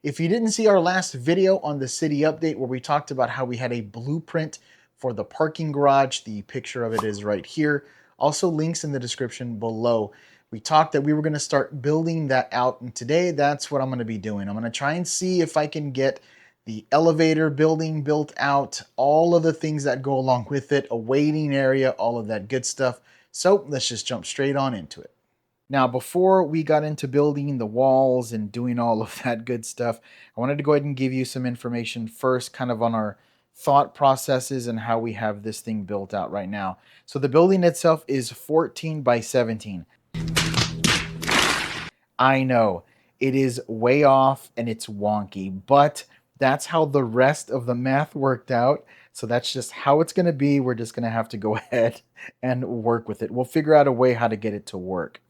If you didn't see our last video on the city update where we talked about how we had a blueprint for the parking garage, the picture of it is right here. Also links in the description below. We talked that we were going to start building that out, and today that's what I'm going to be doing. I'm going to try and see if I can get the elevator building built out, all of the things that go along with it, a waiting area, all of that good stuff. So let's just jump straight on into it. Now, before we got into building the walls and doing all of that good stuff, I wanted to go ahead and give you some information first, kind of on our thought processes and how we have this thing built out right now. So the building itself is 14 by 17. I know it is way off and it's wonky, but that's how the rest of the math worked out. So that's just how it's going to be. We're just going to have to go ahead and work with it. We'll figure out a way how to get it to work.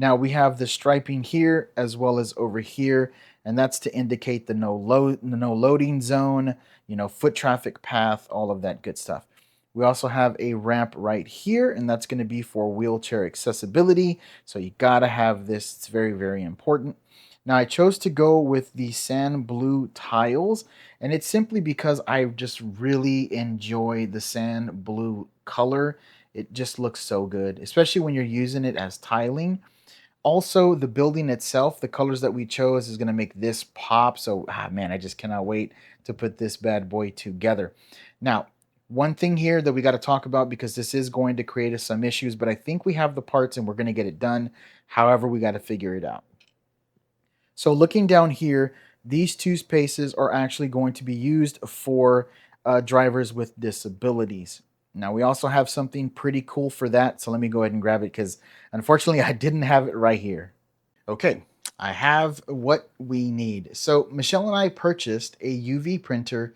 Now we have the striping here as well as over here, and that's to indicate the no loading zone, foot traffic path, all of that good stuff. We also have a ramp right here, and that's going to be for wheelchair accessibility. So you got to have this. It's very, very important. Now I chose to go with the sand blue tiles, and it's simply because I just really enjoy the sand blue color. It just looks so good, especially when you're using it as tiling. Also, the building itself, the colors that we chose is going to make this pop. So, man, I just cannot wait to put this bad boy together. Now, one thing here that we got to talk about, because this is going to create us some issues, but I think we have the parts and we're going to get it done. However, we got to figure it out. So looking down here, these two spaces are actually going to be used for drivers with disabilities. Now we also have something pretty cool for that. So let me go ahead and grab it because unfortunately I didn't have it right here. Okay, I have what we need. So Michelle and I purchased a UV printer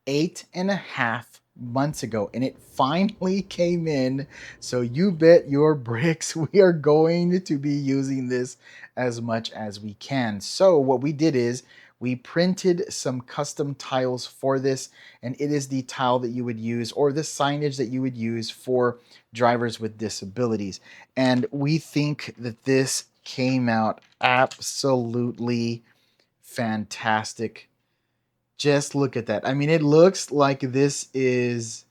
8.5 months ago and it finally came in. So you bet your bricks we are going to be using this as much as we can. So what we did is we printed some custom tiles for this, and it is the tile that you would use, or the signage that you would use for drivers with disabilities. And we think that this came out absolutely fantastic. Just look at that. I mean, it looks like this is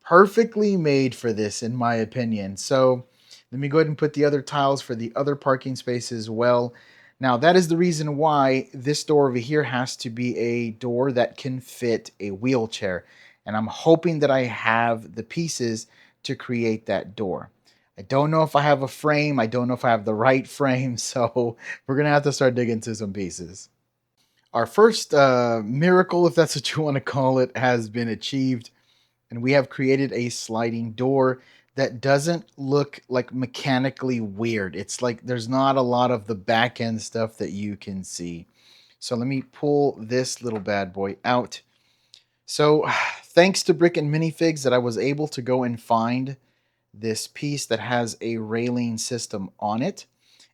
perfectly made for this, in my opinion. So let me go ahead and put the other tiles for the other parking spaces as well. Now, that is the reason why this door over here has to be a door that can fit a wheelchair. And I'm hoping that I have the pieces to create that door. I don't know if I have a frame. I don't know if I have the right frame. So we're going to have to start digging into some pieces. Our first miracle, if that's what you want to call it, has been achieved. And we have created a sliding door that doesn't look like mechanically weird. It's like there's not a lot of the back end stuff that you can see. So let me pull this little bad boy out. So thanks to Brick and Minifigs that I was able to go and find this piece that has a railing system on it.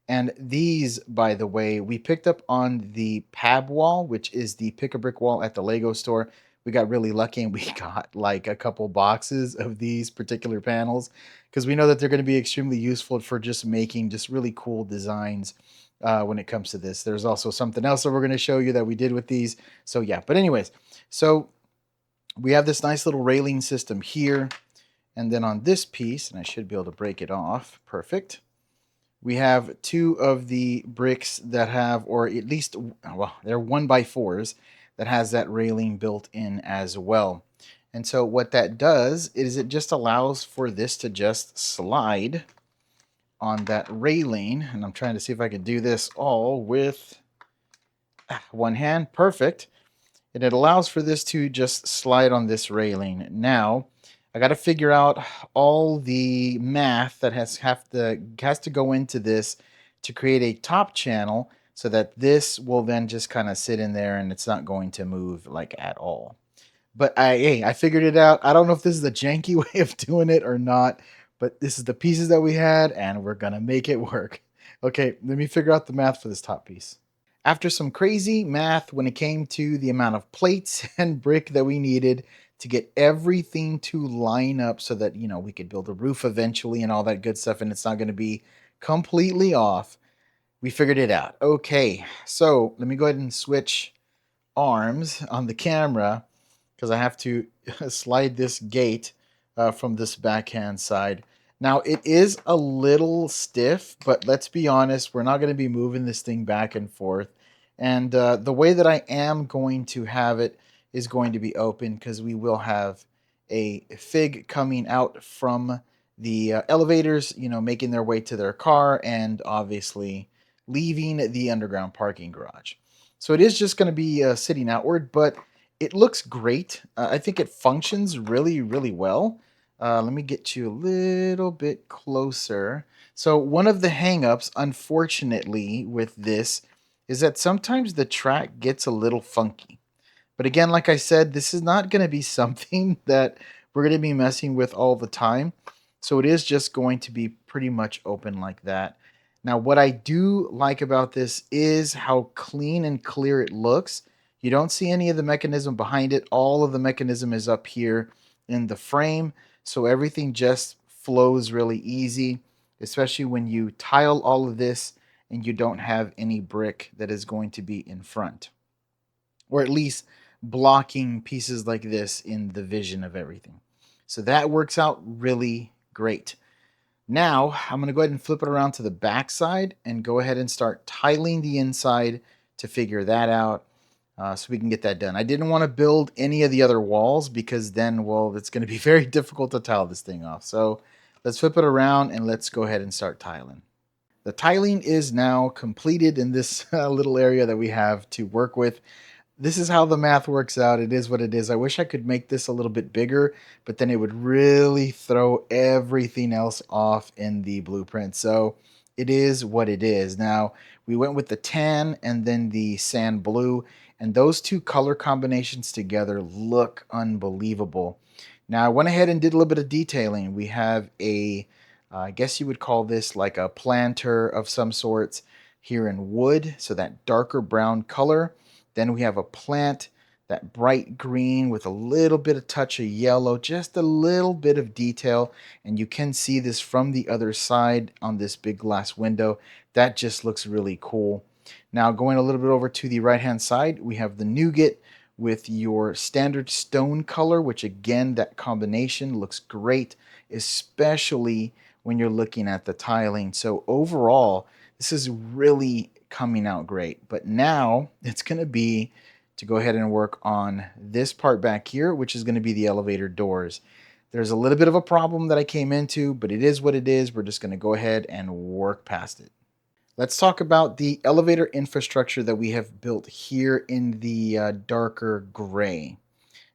And these, by the way, we picked up on the PAB wall, which is the pick-a-brick wall at the Lego store. We got really lucky and we got like a couple boxes of these particular panels because we know that they're going to be extremely useful for just making just really cool designs when it comes to this. There's also something else that we're going to show you that we did with these. So yeah, but anyways, so we have this nice little railing system here. And then on this piece, and I should be able to break it off, perfect. We have two of the bricks that have, or at least, well, they're 1x4s that has that railing built in as well. And so what that does is it just allows for this to just slide on that railing. And I'm trying to see if I can do this all with one hand. Perfect. And it allows for this to just slide on this railing. Now, I got to figure out all the math that has to go into this to create a top channel so that this will then just kind of sit in there and it's not going to move like at all. But I figured it out. I don't know if this is the janky way of doing it or not, but this is the pieces that we had and we're going to make it work. Okay, let me figure out the math for this top piece. After some crazy math when it came to the amount of plates and brick that we needed to get everything to line up so that, we could build a roof eventually and all that good stuff, and it's not going to be completely off. We figured it out. Okay, so let me go ahead and switch arms on the camera because I have to slide this gate from this backhand side. Now it is a little stiff, but let's be honest, we're not going to be moving this thing back and forth. And the way that I am going to have it is going to be open because we will have a fig coming out from the elevators, making their way to their car and obviously leaving the underground parking garage. So it is just going to be sitting outward, but it looks great. I think it functions really, really well. Let me get you a little bit closer. So one of the hangups, unfortunately, with this is that sometimes the track gets a little funky. But again, like I said, this is not going to be something that we're going to be messing with all the time. So it is just going to be pretty much open like that. Now, what I do like about this is how clean and clear it looks. You don't see any of the mechanism behind it. All of the mechanism is up here in the frame. So everything just flows really easy, especially when you tile all of this and you don't have any brick that is going to be in front, or at least blocking pieces like this in the vision of everything. So that works out really great. Now I'm going to go ahead and flip it around to the back side and go ahead and start tiling the inside to figure that out, so we can get that done. I didn't want to build any of the other walls because then, well, it's going to be very difficult to tile this thing off. So let's flip it around and let's go ahead and start tiling. The tiling is now completed in this little area that we have to work with. This is how the math works out. It is what it is. I wish I could make this a little bit bigger, but then it would really throw everything else off in the blueprint. So it is what it is. Now, we went with the tan and then the sand blue, and those two color combinations together look unbelievable. Now, I went ahead and did a little bit of detailing. We have I guess you would call this like a planter of some sorts here in wood, so that darker brown color. Then we have a plant, that bright green with a little bit of touch of yellow, just a little bit of detail. And you can see this from the other side on this big glass window. That just looks really cool. Now going a little bit over to the right hand side, we have the nougat with your standard stone color, which again, that combination looks great, especially when you're looking at the tiling. So overall, this is really coming out great. But now it's going to be to go ahead and work on this part back here, which is going to be the elevator doors. There's a little bit of a problem that I came into, but it is what it is. We're just going to go ahead and work past it. Let's talk about the elevator infrastructure that we have built here in the darker gray.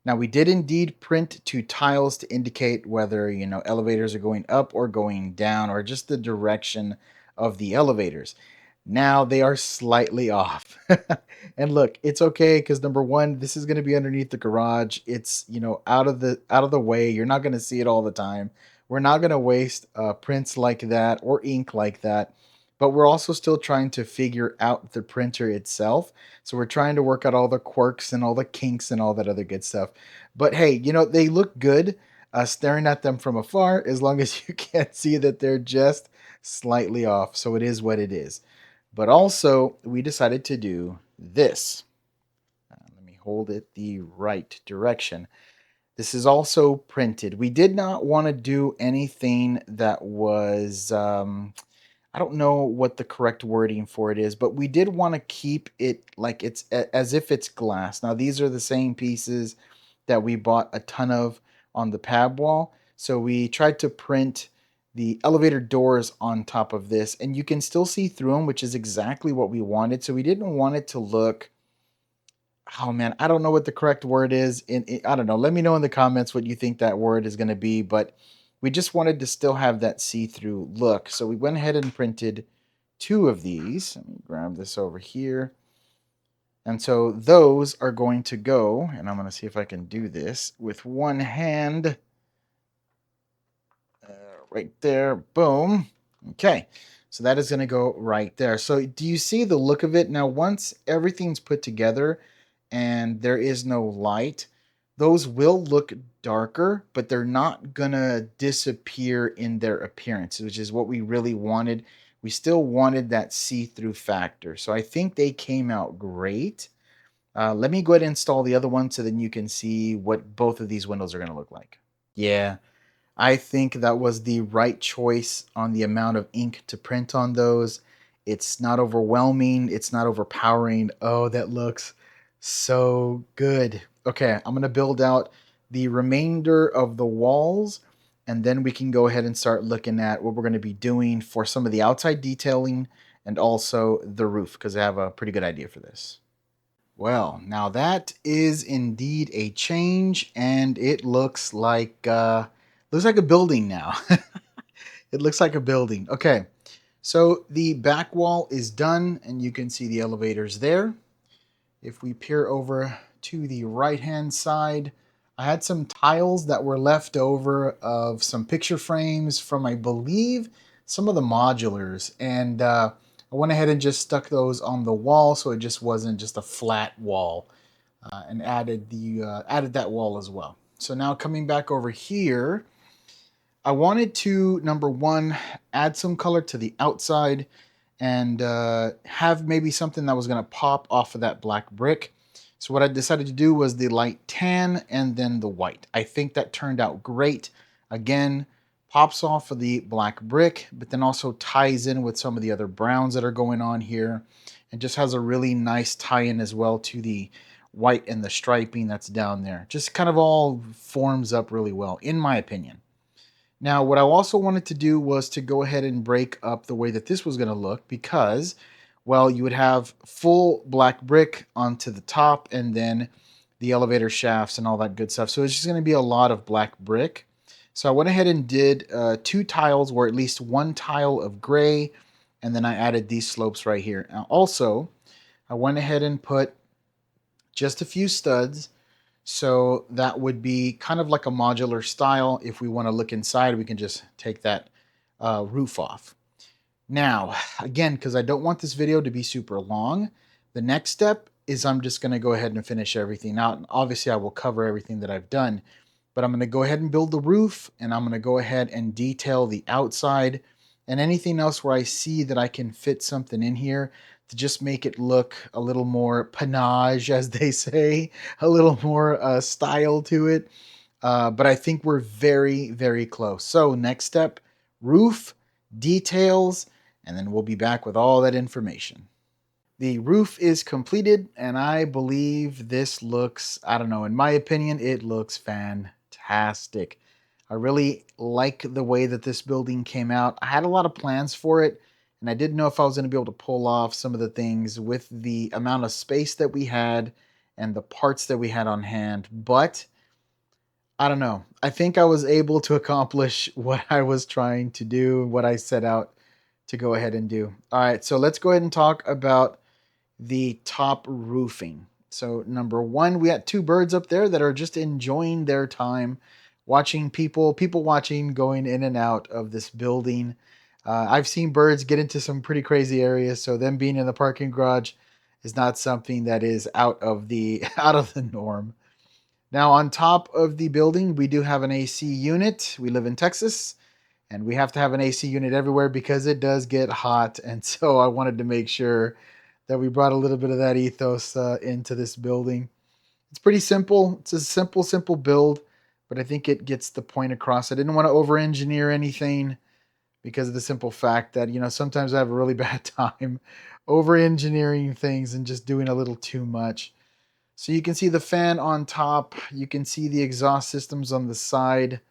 Now we did indeed print two tiles to indicate whether, elevators are going up or going down, or just the direction of the elevators. Now they are slightly off. And look, it's okay because number one, this is going to be underneath the garage. It's, out of the way. You're not going to see it all the time. We're not going to waste prints like that or ink like that. But we're also still trying to figure out the printer itself. So we're trying to work out all the quirks and all the kinks and all that other good stuff. But hey, they look good staring at them from afar, as long as you can't see that they're just slightly off. So it is what it is. But also, we decided to do this. Let me hold it the right direction. This is also printed. We did not want to do anything that was, I don't know what the correct wording for it is, but we did want to keep it like as if it's glass. Now, these are the same pieces that we bought a ton of on the pab wall. So we tried to print the elevator doors on top of this, and you can still see through them, which is exactly what we wanted. So we didn't want it to look, oh man, I don't know what the correct word is. I don't know. Let me know in the comments what you think that word is going to be, but we just wanted to still have that see-through look. So we went ahead and printed two of these. Let me grab this over here. And so those are going to go, and I'm going to see if I can do this with one hand. Right there. Boom. Okay. So that is going to go right there. So do you see the look of it? Now, once everything's put together and there is no light, those will look darker, but they're not going to disappear in their appearance, which is what we really wanted. we still wanted that see-through factor. So I think they came out great. Let me go ahead and install the other one so then you can see what both of these windows are going to look like. Yeah, I think that was the right choice on the amount of ink to print on those. It's not overwhelming, it's not overpowering. Oh, that looks so good. Okay, I'm going to build out the remainder of the walls, and then we can go ahead and start looking at what we're going to be doing for some of the outside detailing and also the roof, because I have a pretty good idea for this. Well, now that is indeed a change, and it looks like a building now. It looks like a building. Okay, so the back wall is done, and you can see the elevators there. If we peer over to the right-hand side, I had some tiles that were left over of some picture frames from, I believe, some of the modulars, and I went ahead and just stuck those on the wall so it just wasn't just a flat wall, and added that wall as well. So now coming back over here, I wanted to, number one, add some color to the outside and have maybe something that was going to pop off of that black brick. So what I decided to do was the light tan and then the white. I think that turned out great. Again, pops off of the black brick, but then also ties in with some of the other browns that are going on here, and just has a really nice tie-in as well to the white and the striping that's down there. Just kind of all forms up really well, in my opinion. Now, what I also wanted to do was to go ahead and break up the way that this was going to look because, well, you would have full black brick onto the top and then the elevator shafts and all that good stuff. So it's just going to be a lot of black brick. So I went ahead and did two tiles, or at least one tile of gray, and then I added these slopes right here. Now, also, I went ahead and put just a few studs, so that would be kind of like a modular style. If we want to look inside, we can just take that roof off. Now, again, because I don't want this video to be super long, the next step is I'm just going to go ahead and finish everything out. And obviously, I will cover everything that I've done, but I'm going to go ahead and build the roof, and I'm going to go ahead and detail the outside and anything else where I see that I can fit something in here to just make it look a little more panache, as they say, a little more style to it. But I think we're very, very close. So next step, roof, details, and then we'll be back with all that information. The roof is completed, and I believe this looks, I don't know, in my opinion, it looks fantastic. I really like the way that this building came out. I had a lot of plans for it, and I didn't know if I was going to be able to pull off some of the things with the amount of space that we had and the parts that we had on hand, but I don't know. I think I was able to accomplish what I was trying to do, what I set out to go ahead and do. All right, so let's go ahead and talk about the top roofing. So number one, we got two birds up there that are just enjoying their time watching people watching going in and out of this building. I've seen birds get into some pretty crazy areas, so them being in the parking garage is not something that is out of the out of the norm. Now, on top of the building, we do have an AC unit. We live in Texas, and we have to have an AC unit everywhere because it does get hot. And so I wanted to make sure that we brought a little bit of that ethos into this building. It's pretty simple. It's a simple build, but I think it gets the point across. I didn't want to over-engineer anything because of the simple fact that, sometimes I have a really bad time over-engineering things and just doing a little too much. So you can see the fan on top. You can see the exhaust systems on the side.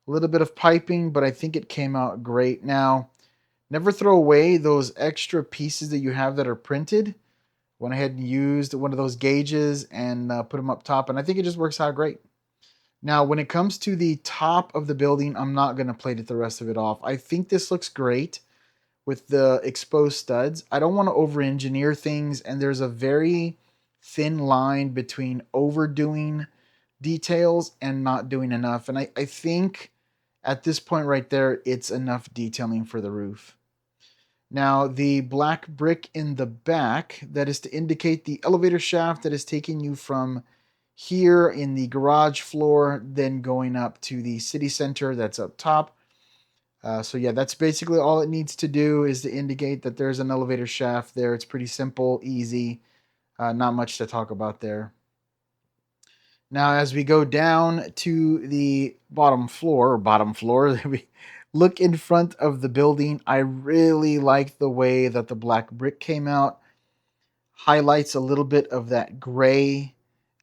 A little bit of piping, but I think it came out great. Now, never throw away those extra pieces that you have that are printed. Went ahead and used one of those gauges and put them up top, and I think it just works out great. Now, when it comes to the top of the building, I'm not going to plate it the rest of it off. I think this looks great with the exposed studs. I don't want to over-engineer things, and there's a very thin line between overdoing details and not doing enough. And I think at this point right there, it's enough detailing for the roof. Now, the black brick in the back, that is to indicate the elevator shaft that is taking you from here in the garage floor, then going up to the city center that's up top. So yeah, that's basically all it needs to do is to indicate that there's an elevator shaft there. It's pretty simple, easy, not much to talk about there. Now, as we go down to the bottom floor, we look in front of the building. I really like the way that the black brick came out, highlights a little bit of that gray,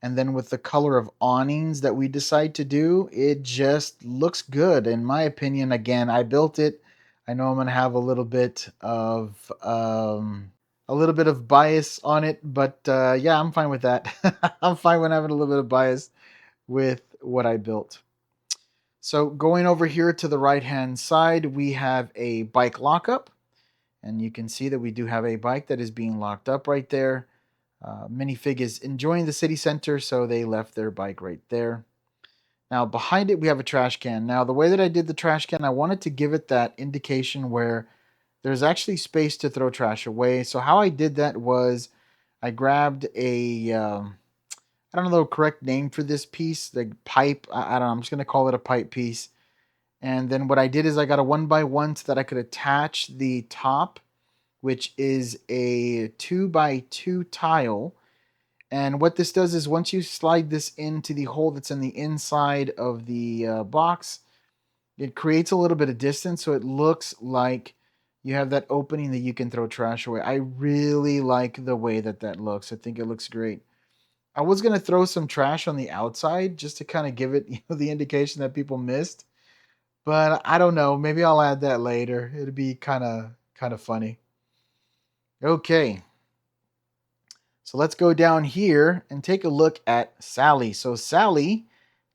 and then with the color of awnings that we decide to do, it just looks good. In my opinion, again, I built it. I know I'm gonna have a little bit of bias on it, but yeah, I'm fine with that. I'm fine with having a little bit of bias with what I built. So going over here to the right hand side, we have a bike lockup, and you can see that we do have a bike that is being locked up right there. Minifig is enjoying the city center, so they left their bike right there. Now behind it, we have a trash can. Now the way that I did the trash can, I wanted to give it that indication where there's actually space to throw trash away. So how I did that was I grabbed I don't know the correct name for this piece, the pipe. I don't know. I'm just gonna call it a pipe piece. And then what I did is I got a 1x1 so that I could attach the top, which is a 2x2 tile. And what this does is once you slide this into the hole that's in the inside of the box, it creates a little bit of distance so it looks like you have that opening that you can throw trash away. I really like the way that that looks. I think it looks great. I was gonna throw some trash on the outside just to kind of give it, the indication that people missed. But I don't know. Maybe I'll add that later. It'd be kind of funny. Okay, so let's go down here and take a look at Sally. So Sally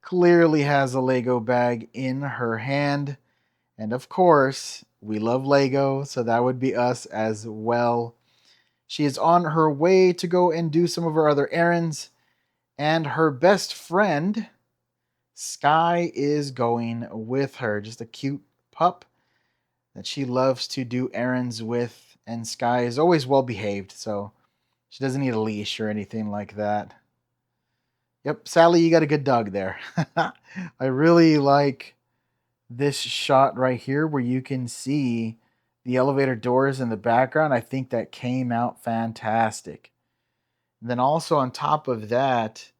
clearly has a Lego bag in her hand, and of course we love Lego, so that would be us as well. She is on her way to go and do some of her other errands, and her best friend Sky is going with her. Just a cute pup that she loves to do errands with. And Sky is always well behaved, so she doesn't need a leash or anything like that. Yep, Sally, you got a good dog there. I really like this shot right here where you can see the elevator doors in the background. I think that came out fantastic. And then also on top of that,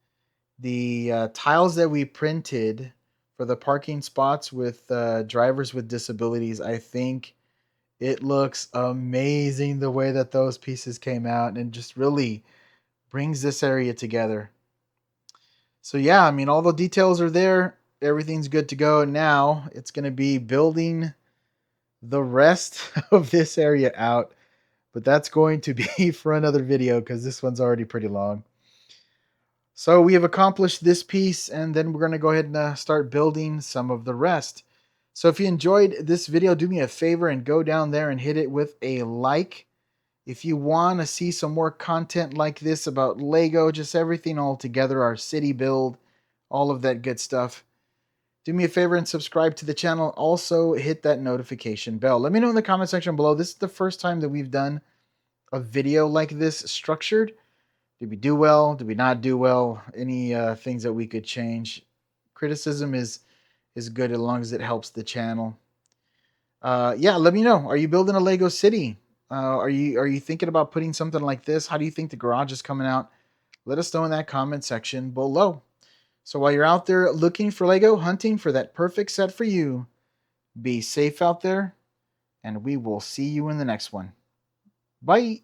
the tiles that we printed for the parking spots with drivers with disabilities, I think it looks amazing the way that those pieces came out and just really brings this area together. So yeah, I mean all the details are there. Everything's good to go. Now it's going to be building the rest of this area out, but that's going to be for another video because this one's already pretty long. So we have accomplished this piece, and then we're going to go ahead and start building some of the rest. So if you enjoyed this video, do me a favor and go down there and hit it with a like. If you want to see some more content like this about Lego, just everything all together, our city build, all of that good stuff, do me a favor and subscribe to the channel. Also, hit that notification bell. Let me know in the comment section below. This is the first time that we've done a video like this structured. Did we do well? Did we not do well? Any things that we could change? Criticism is good as long as it helps the channel. Yeah, let me know. Are you building a Lego city? Are you thinking about putting something like this? How do you think the garage is coming out? Let us know in that comment section below. So while you're out there looking for Lego, hunting for that perfect set for you, be safe out there, and we will see you in the next one. Bye.